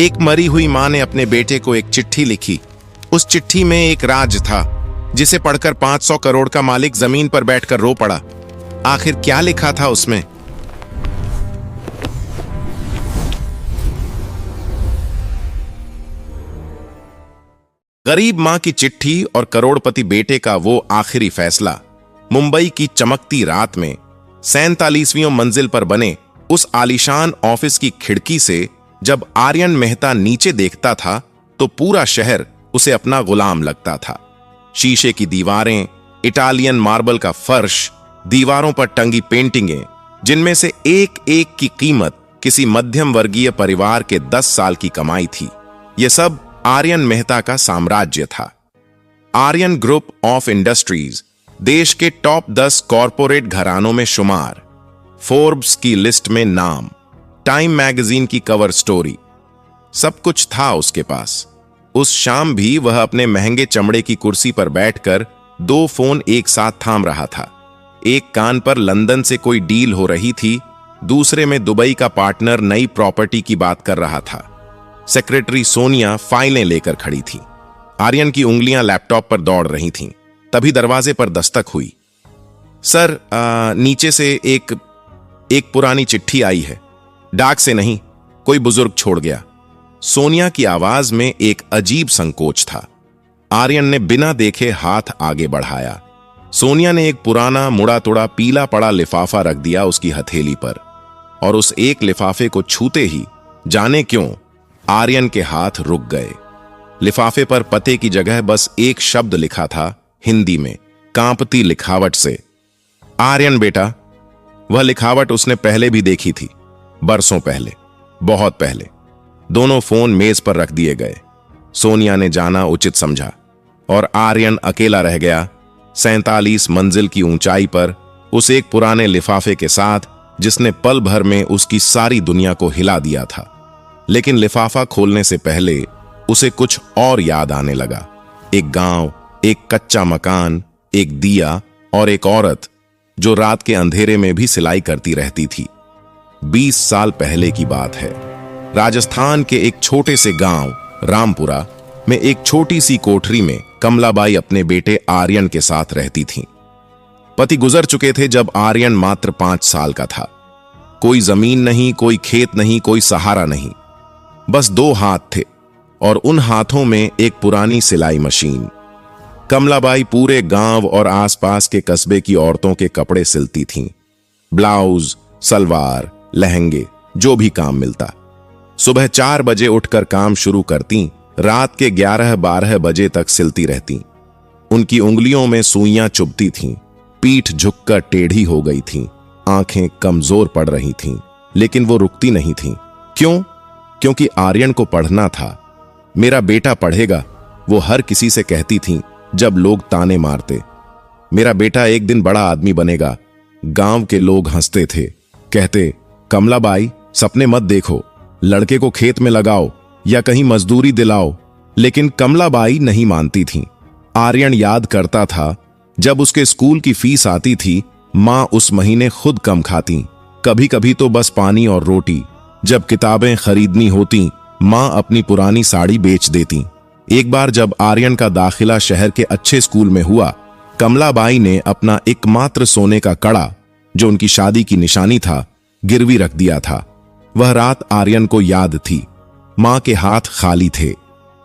एक मरी हुई मां ने अपने बेटे को एक चिट्ठी लिखी। उस चिट्ठी में एक राज था जिसे पढ़कर 500 करोड़ का मालिक जमीन पर बैठकर रो पड़ा। आखिर क्या लिखा था उसमें? गरीब मां की चिट्ठी और करोड़पति बेटे का वो आखिरी फैसला। मुंबई की चमकती रात में 47वीं मंजिल पर बने उस आलीशान ऑफिस की खिड़की से जब आर्यन मेहता नीचे देखता था तो पूरा शहर उसे अपना गुलाम लगता था। शीशे की दीवारें, इटालियन मार्बल का फर्श, दीवारों पर टंगी पेंटिंगें, जिनमें से एक एक की कीमत किसी मध्यम वर्गीय परिवार के 10 साल की कमाई थी। यह सब आर्यन मेहता का साम्राज्य था। आर्यन ग्रुप ऑफ इंडस्ट्रीज देश के टॉप 10 कॉरपोरेट घरानों में शुमार, फोर्ब्स की लिस्ट में नाम, टाइम मैगजीन की कवर स्टोरी, सब कुछ था उसके पास। उस शाम भी वह अपने महंगे चमड़े की कुर्सी पर बैठकर 2 फोन एक साथ थाम रहा था। एक कान पर लंदन से कोई डील हो रही थी, दूसरे में दुबई का पार्टनर नई प्रॉपर्टी की बात कर रहा था। सेक्रेटरी सोनिया फाइलें लेकर खड़ी थी। आर्यन की उंगलियां लैपटॉप पर दौड़ रही थीं। तभी दरवाजे पर दस्तक हुई। सर, नीचे से एक पुरानी चिट्ठी आई है। डाक से नहीं, कोई बुजुर्ग छोड़ गया। सोनिया की आवाज में एक अजीब संकोच था। आर्यन ने बिना देखे हाथ आगे बढ़ाया। सोनिया ने एक पुराना मुड़ा तुड़ा पीला पड़ा लिफाफा रख दिया उसकी हथेली पर, और उस एक लिफाफे को छूते ही जाने क्यों आर्यन के हाथ रुक गए। लिफाफे पर पते की जगह बस एक शब्द लिखा था, हिंदी में, कांपती लिखावट से, आर्यन बेटा। वह लिखावट उसने पहले भी देखी थी, बरसों पहले, बहुत पहले। दोनों फोन मेज पर रख दिए गए। सोनिया ने जाना उचित समझा और आर्यन अकेला रह गया 47 मंजिल की ऊंचाई पर उस एक पुराने लिफाफे के साथ जिसने पल भर में उसकी सारी दुनिया को हिला दिया था। लेकिन लिफाफा खोलने से पहले उसे कुछ और याद आने लगा। एक गांव, एक कच्चा मकान, एक दिया और एक औरत जो रात के अंधेरे में भी सिलाई करती रहती थी। 20 साल पहले की बात है। राजस्थान के एक छोटे से गांव रामपुरा में एक छोटी सी कोठरी में कमलाबाई अपने बेटे आर्यन के साथ रहती थीं। पति गुजर चुके थे जब आर्यन मात्र 5 साल का था। कोई जमीन नहीं, कोई खेत नहीं, कोई सहारा नहीं, बस 2 हाथ थे और उन हाथों में एक पुरानी सिलाई मशीन। कमलाबाई पूरे गांव और आसपास के कस्बे की औरतों के कपड़े सिलती थीं। ब्लाउज, सलवार, लहंगे, जो भी काम मिलता। सुबह 4 बजे उठकर काम शुरू करती, रात के 11-12 बजे तक सिलती रहती। उनकी उंगलियों में सुइयां चुभती थीं, पीठ झुककर टेढ़ी हो गई थी, आंखें कमजोर पड़ रही थीं, लेकिन वो रुकती नहीं थीं। क्यों? क्योंकि आर्यन को पढ़ना था। मेरा बेटा पढ़ेगा, वो हर किसी से कहती थीं जब लोग ताने मारते। मेरा बेटा एक दिन बड़ा आदमी बनेगा। गांव के लोग हंसते थे, कहते, कमलाबाई सपने मत देखो, लड़के को खेत में लगाओ या कहीं मजदूरी दिलाओ। लेकिन कमलाबाई नहीं मानती थीं। आर्यन याद करता था जब उसके स्कूल की फीस आती थी, मां उस महीने खुद कम खाती, कभी कभी तो बस पानी और रोटी। जब किताबें खरीदनी होती, मां अपनी पुरानी साड़ी बेच देती। एक बार जब आर्यन का दाखिला शहर के अच्छे स्कूल में हुआ, कमलाबाई ने अपना एकमात्र सोने का कड़ा, जो उनकी शादी की निशानी था, गिरवी रख दिया था। वह रात आर्यन को याद थी। मां के हाथ खाली थे।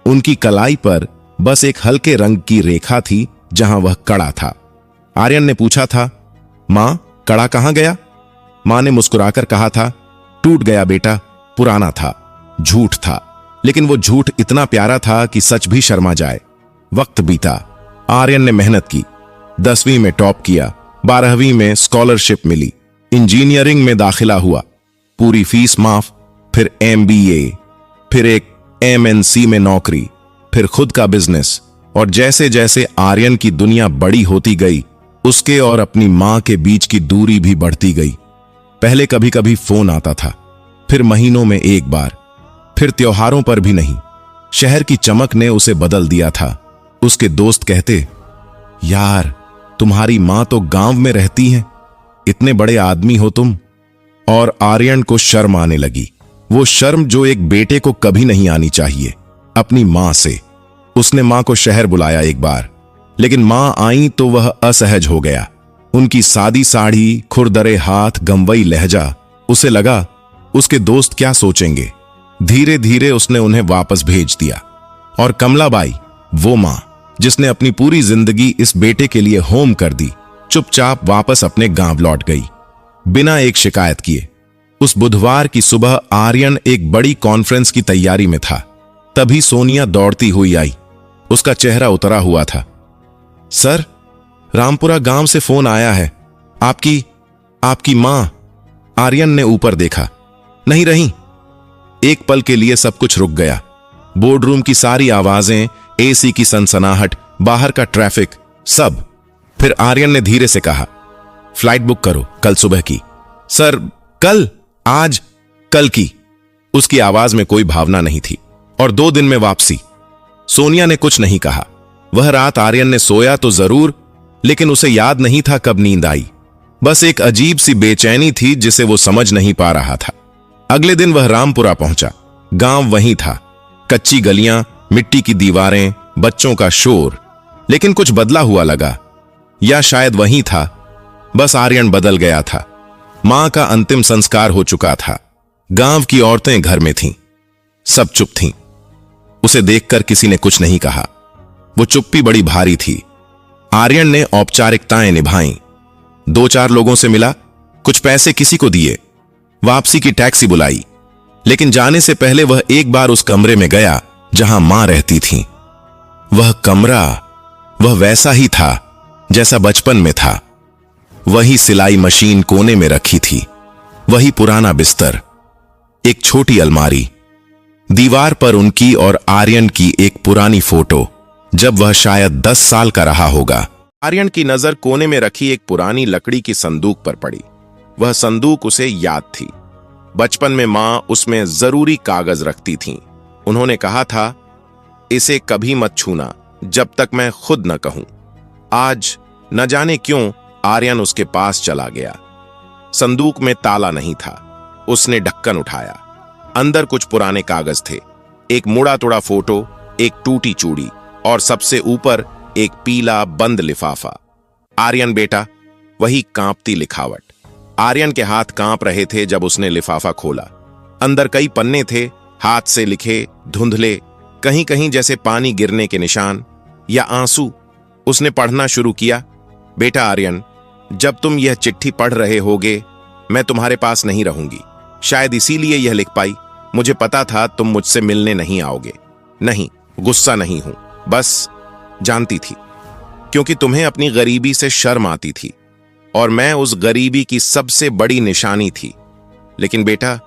उनकी कलाई पर बस एक हल्के रंग की रेखा थी जहां वह कड़ा था। आर्यन ने पूछा था, मां कड़ा कहां गया? मां ने मुस्कुराकर कहा था, टूट गया बेटा, पुराना था। झूठ था, लेकिन वो झूठ इतना प्यारा था कि सच भी शर्मा जाए। वक्त बीता। आर्यन ने मेहनत की, 10वीं में टॉप किया, 12वीं में स्कॉलरशिप मिली, इंजीनियरिंग में दाखिला हुआ, पूरी फीस माफ, फिर MBA, फिर एक MNC में नौकरी, फिर खुद का बिजनेस। और जैसे जैसे आर्यन की दुनिया बड़ी होती गई, उसके और अपनी मां के बीच की दूरी भी बढ़ती गई। पहले कभी कभी फोन आता था, फिर महीनों में एक बार, फिर त्योहारों पर भी नहीं। शहर की चमक ने उसे बदल दिया था। उसके दोस्त कहते, यार तुम्हारी मां तो गांव में रहती है, इतने बड़े आदमी हो तुम। और आर्यन को शर्म आने लगी। वो शर्म जो एक बेटे को कभी नहीं आनी चाहिए, अपनी मां से। उसने मां को शहर बुलाया एक बार, लेकिन मां आई तो वह असहज हो गया। उनकी सादी साड़ी, खुरदरे हाथ, गंवई लहजा, उसे लगा उसके दोस्त क्या सोचेंगे। धीरे धीरे उसने उन्हें वापस भेज दिया। और कमलाबाई, वो मां जिसने अपनी पूरी जिंदगी इस बेटे के लिए होम कर दी, चुपचाप वापस अपने गांव लौट गई, बिना एक शिकायत किए। उस बुधवार की सुबह आर्यन एक बड़ी कॉन्फ्रेंस की तैयारी में था। तभी सोनिया दौड़ती हुई आई। उसका चेहरा उतरा हुआ था। सर, रामपुरा गांव से फोन आया है। आपकी मां। आर्यन ने ऊपर देखा। नहीं रही। एक पल के लिए सब कुछ रुक गया। बोर्डरूम की सारी आवाजें, एसी की सनसनाहट, बाहर का ट्रैफिक, सब। फिर आर्यन ने धीरे से कहा, फ्लाइट बुक करो कल सुबह की। सर, कल? आज? कल की। उसकी आवाज में कोई भावना नहीं थी। और 2 दिन में वापसी। सोनिया ने कुछ नहीं कहा। वह रात आर्यन ने सोया तो जरूर, लेकिन उसे याद नहीं था कब नींद आई। बस एक अजीब सी बेचैनी थी जिसे वो समझ नहीं पा रहा था। अगले दिन वह रामपुरा पहुंचा। गांव वहीं था, कच्ची गलियां, मिट्टी की दीवारें, बच्चों का शोर। लेकिन कुछ बदला हुआ लगा, या शायद वहीं था, बस आर्यन बदल गया था। मां का अंतिम संस्कार हो चुका था। गांव की औरतें घर में थीं, सब चुप थीं। उसे देखकर किसी ने कुछ नहीं कहा। वो चुप्पी बड़ी भारी थी। आर्यन ने औपचारिकताएं निभाईं। 2-4 लोगों से मिला, कुछ पैसे किसी को दिए, वापसी की टैक्सी बुलाई। लेकिन जाने से पहले वह एक बार उस कमरे में गया जहां मां रहती थी। वह कमरा, वह वैसा ही था जैसा बचपन में था। वही सिलाई मशीन कोने में रखी थी, वही पुराना बिस्तर, एक छोटी अलमारी, दीवार पर उनकी और आर्यन की एक पुरानी फोटो, जब वह शायद 10 साल का रहा होगा। आर्यन की नजर कोने में रखी एक पुरानी लकड़ी की संदूक पर पड़ी। वह संदूक उसे याद थी। बचपन में मां उसमें जरूरी कागज रखती थीं। उन्होंने कहा था, इसे कभी मत छूना जब तक मैं खुद न कहूं। आज न जाने क्यों आर्यन उसके पास चला गया। संदूक में ताला नहीं था। उसने ढक्कन उठाया। अंदर कुछ पुराने कागज थे, एक मुड़ा तुड़ा फोटो, एक टूटी चूड़ी और सबसे ऊपर एक पीला बंद लिफाफा। आर्यन बेटा, वही कांपती लिखावट। आर्यन के हाथ कांप रहे थे जब उसने लिफाफा खोला। अंदर कई पन्ने थे, हाथ से लिखे, धुंधले, कहीं कहीं जैसे पानी गिरने के निशान या आंसू। उसने पढ़ना शुरू किया। बेटा आर्यन, जब तुम यह चिट्ठी पढ़ रहे होगे, मैं तुम्हारे पास नहीं रहूंगी। शायद इसीलिए यह लिख पाई। मुझे पता था तुम मुझसे मिलने नहीं आओगे। नहीं, गुस्सा नहीं हूं, बस जानती थी, क्योंकि तुम्हें अपनी गरीबी से शर्म आती थी और मैं उस गरीबी की सबसे बड़ी निशानी थी। लेकिन बेटा,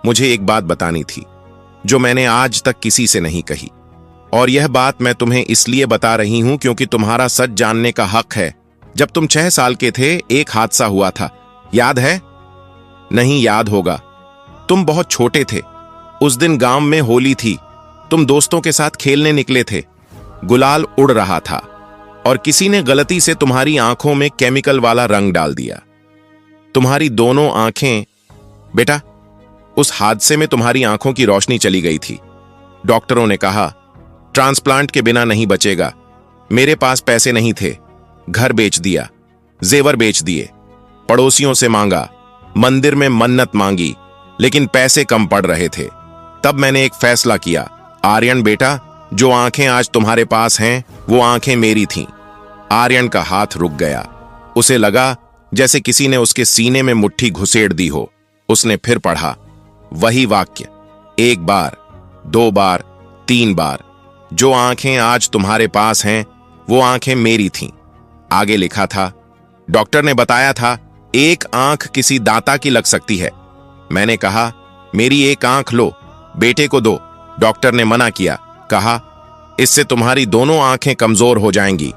मुझे एक बात बतानी थी जो मैंने आज तक किसी से नहीं कही, और यह बात मैं तुम्हें इसलिए बता रही हूं क्योंकि तुम्हारा सच जानने का हक है। जब तुम 6 साल के थे, एक हादसा हुआ था, याद है? नहीं याद होगा, तुम बहुत छोटे थे। उस दिन गांव में होली थी। तुम दोस्तों के साथ खेलने निकले थे। गुलाल उड़ रहा था और किसी ने गलती से तुम्हारी आंखों में केमिकल वाला रंग डाल दिया। तुम्हारी दोनों आंखें, बेटा, उस हादसे में तुम्हारी आंखों की रोशनी चली गई थी। डॉक्टरों ने कहा ट्रांसप्लांट के बिना नहीं बचेगा। मेरे पास पैसे नहीं थे, घर बेच दिया, जेवर बेच दिए, पड़ोसियों से मांगा, मंदिर में मन्नत मांगी, लेकिन पैसे कम पड़ रहे थे। तब मैंने एक फैसला किया, आर्यन बेटा, जो आंखें आज तुम्हारे पास हैं, वो आंखें मेरी थीं। आर्यन का हाथ रुक गया। उसे लगा जैसे किसी ने उसके सीने में मुट्ठी घुसेड़ दी हो। उसने फिर पढ़ा, वही वाक्य, 1 बार, 2 बार, 3 बार, जो आंखें आज तुम्हारे पास हैं, वो आंखें मेरी थीं। आगे लिखा था, डॉक्टर ने बताया था एक आंख किसी दाता की लग सकती है। मैंने कहा, मेरी एक आंख लो, बेटे को दो। डॉक्टर ने मना किया, कहा इससे तुम्हारी दोनों आंखें कमजोर हो जाएंगी।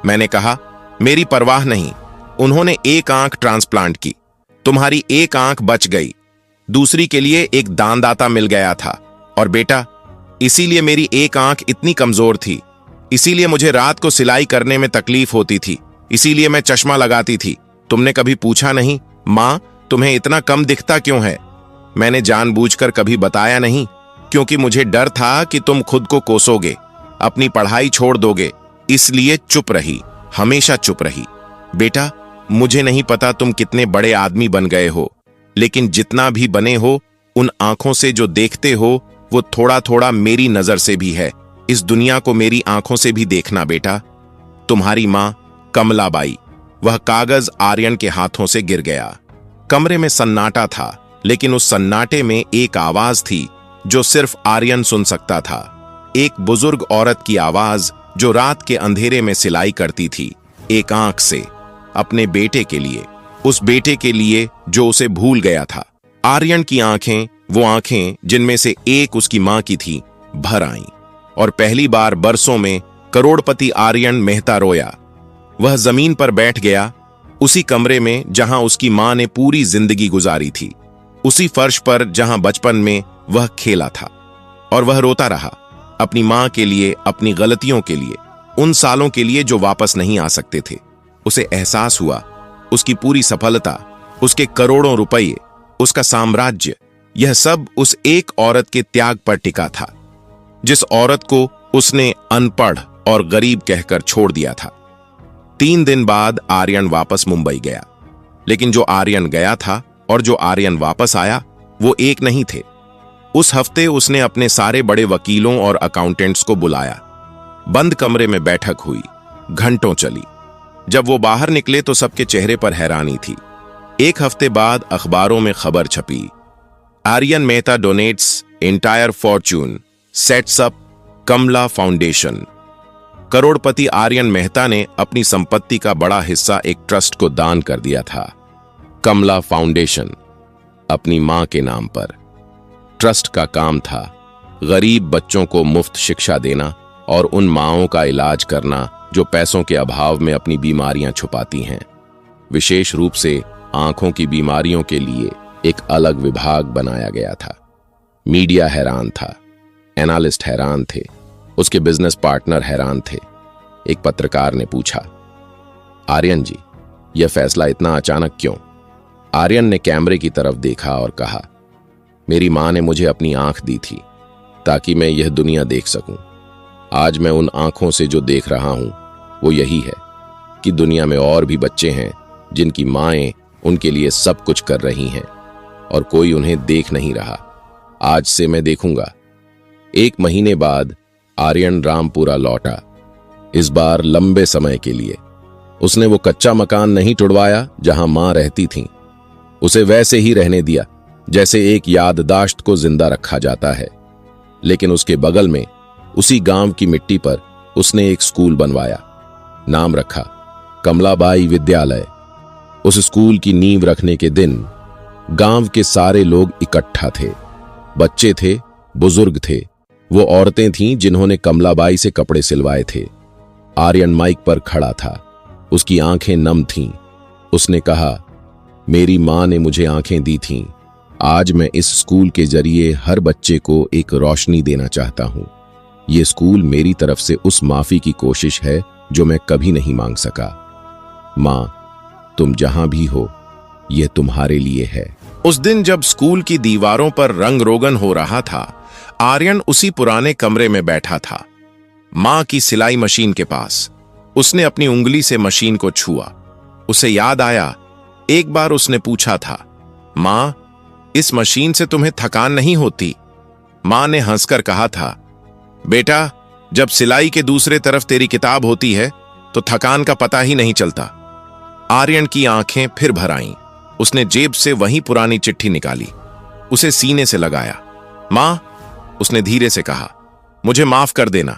मैंने कहा, मेरी परवाह नहीं। उन्होंने एक आंख ट्रांसप्लांट की, तुम्हारी एक आंख बच गई। दूसरी के लिए एक दानदाता मिल गया था। और बेटा, इसीलिए मेरी एक आंख इतनी कमजोर थी, इसीलिए मुझे रात को सिलाई करने में तकलीफ होती थी, इसीलिए मैं चश्मा लगाती थी। तुमने कभी पूछा नहीं, मां, तुम्हें इतना कम दिखता क्यों है? मैंने जानबूझकर कभी बताया नहीं, क्योंकि मुझे डर था कि तुम खुद को कोसोगे, अपनी पढ़ाई छोड़ दोगे, इसलिए चुप रही, हमेशा चुप रही। बेटा, मुझे नहीं पता तुम कितने बड़े आदमी बन गए हो, लेकिन जितना भी बने हो, उन आंखों से जो देखते हो वो थोड़ा थोड़ा मेरी नजर से भी है। इस दुनिया को मेरी आंखों से भी देखना बेटा। तुम्हारी मां कमलाबाई। वह कागज आर्यन के हाथों से गिर गया। कमरे में सन्नाटा था, लेकिन उस सन्नाटे में एक आवाज थी जो सिर्फ आर्यन सुन सकता था। एक बुजुर्ग औरत की आवाज जो रात के अंधेरे में सिलाई करती थी, एक आंख से, अपने बेटे के लिए, उस बेटे के लिए जो उसे भूल गया था। आर्यन की आंखें, वो आंखें जिनमें से एक उसकी मां की थी, भर आईं, और पहली बार बरसों में करोड़पति आर्यन मेहता रोया। वह जमीन पर बैठ गया, उसी कमरे में जहां उसकी मां ने पूरी जिंदगी गुजारी थी, उसी फर्श पर जहां बचपन में वह खेला था। और वह रोता रहा, अपनी मां के लिए, अपनी गलतियों के लिए, उन सालों के लिए जो वापस नहीं आ सकते थे। उसे एहसास हुआ उसकी पूरी सफलता, उसके करोड़ों रुपये, उसका साम्राज्य, यह सब उस एक औरत के त्याग पर टिका था, जिस औरत को उसने अनपढ़ और गरीब कहकर छोड़ दिया था। 3 दिन बाद आर्यन वापस मुंबई गया, लेकिन जो आर्यन गया था और जो आर्यन वापस आया वो एक नहीं थे। उस हफ्ते उसने अपने सारे बड़े वकीलों और अकाउंटेंट्स को बुलाया। बंद कमरे में बैठक हुई, घंटों चली। जब वो बाहर निकले तो सबके चेहरे पर हैरानी थी। 1 हफ्ते बाद अखबारों में खबर छपी, Aryan Mehta donates entire fortune, sets up Kamala foundation. करोड़पति आर्यन मेहता ने अपनी संपत्ति का बड़ा हिस्सा एक ट्रस्ट को दान कर दिया था, कमला फाउंडेशन, अपनी मां के नाम पर। ट्रस्ट का काम था गरीब बच्चों को मुफ्त शिक्षा देना और उन माँओं का इलाज करना जो पैसों के अभाव में अपनी बीमारियां छुपाती हैं। विशेष रूप से आंखों की बीमारियों के लिए एक अलग विभाग बनाया गया था। मीडिया हैरान था, एनालिस्ट हैरान थे, उसके बिजनेस पार्टनर हैरान थे। एक पत्रकार ने पूछा, आर्यन जी, यह फैसला इतना अचानक क्यों? आर्यन ने कैमरे की तरफ देखा और कहा, मेरी मां ने मुझे अपनी आंख दी थी ताकि मैं यह दुनिया देख सकूं। आज मैं उन आंखों से जो देख रहा हूं वो यही है कि दुनिया में और भी बच्चे हैं जिनकी माएं उनके लिए सब कुछ कर रही हैं और कोई उन्हें देख नहीं रहा। आज से मैं देखूंगा। 1 महीने बाद आर्यन रामपुरा लौटा, इस बार लंबे समय के लिए। उसने वो कच्चा मकान नहीं तुड़वाया जहां मां रहती थीं। उसे वैसे ही रहने दिया जैसे एक याददाश्त को जिंदा रखा जाता है। लेकिन उसके बगल में, उसी गांव की मिट्टी पर, उसने एक स्कूल बनवाया। नाम रखा कमलाबाई विद्यालय। उस स्कूल की नींव रखने के दिन गांव के सारे लोग इकट्ठा थे। बच्चे थे, बुजुर्ग थे, वो औरतें थीं जिन्होंने कमलाबाई से कपड़े सिलवाए थे। आर्यन माइक पर खड़ा था, उसकी आंखें नम थीं। उसने कहा, मेरी मां ने मुझे आंखें दी थीं। आज मैं इस स्कूल के जरिए हर बच्चे को एक रोशनी देना चाहता हूं। ये स्कूल मेरी तरफ से उस माफी की कोशिश है जो मैं कभी नहीं मांग सका। मां, तुम जहां भी हो, यह तुम्हारे लिए है। उस दिन जब स्कूल की दीवारों पर रंग रोगन हो रहा था, आर्यन उसी पुराने कमरे में बैठा था, मां की सिलाई मशीन के पास। उसने अपनी उंगली से मशीन को छुआ। उसे याद आया, एक बार उसने पूछा था, मां, इस मशीन से तुम्हें थकान नहीं होती? मां ने हंसकर कहा था, बेटा, जब सिलाई के दूसरे तरफ तेरी किताब होती है तो थकान का पता ही नहीं चलता। आर्यन की आंखें फिर भर आईं। उसने जेब से वही पुरानी चिट्ठी निकाली, उसे सीने से लगाया। मां, उसने धीरे से कहा, मुझे माफ कर देना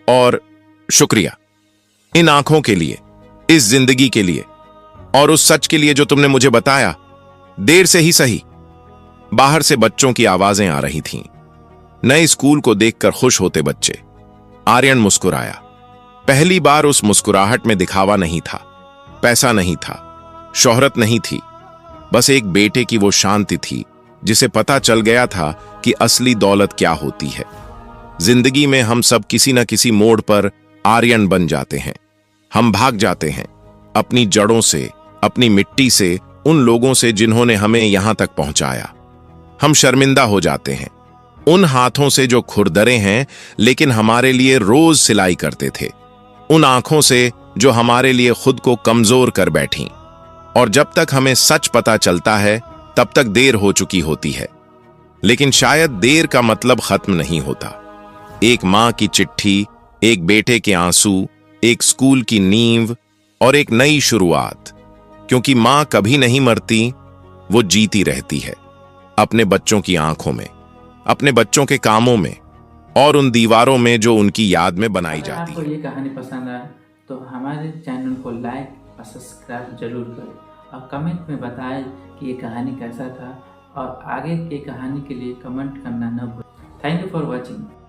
और शुक्रिया इन आंखों के लिए, इस जिंदगी के लिए और उस सच के लिए जो तुमने मुझे बताया, देर से ही सही। बाहर से बच्चों की आवाजें आ रही थीं, नए स्कूल को देखकर खुश होते बच्चे। आर्यन मुस्कुराया। पहली बार उस मुस्कुराहट में दिखावा नहीं था, पैसा नहीं था, शोहरत नहीं थी, बस एक बेटे की वो शांति थी जिसे पता चल गया था कि असली दौलत क्या होती है। जिंदगी में हम सब किसी न किसी मोड़ पर आर्यन बन जाते हैं। हम भाग जाते हैं अपनी जड़ों से, अपनी मिट्टी से, उन लोगों से जिन्होंने हमें यहां तक पहुंचाया। हम शर्मिंदा हो जाते हैं। उन हाथों से जो खुरदरे हैं लेकिन हमारे लिए रोज सिलाई करते थे। उन आंखों से जो हमारे लिए खुद को कमजोर कर बैठीं। और जब तक हमें सच पता चलता है तब तक देर हो चुकी होती है। लेकिन शायद देर का मतलब खत्म नहीं होता। एक मां की चिट्ठी, एक बेटे के आंसू, एक स्कूल की नींव और एक नई शुरुआत। क्योंकि मां कभी नहीं मरती, वो जीती रहती है। अपने बच्चों की आंखों में, अपने बच्चों के कामों में और उन दीवारों में जो उनकी याद में बनाई जाती आपको है। ये कहानी पसंद आए तो हमारे चैनल को लाइक और सब्सक्राइब जरूर करें और कमेंट में बताएं कि ये कहानी कैसा था और आगे की कहानी के लिए कमेंट करना न भूलें। Thank you for watching.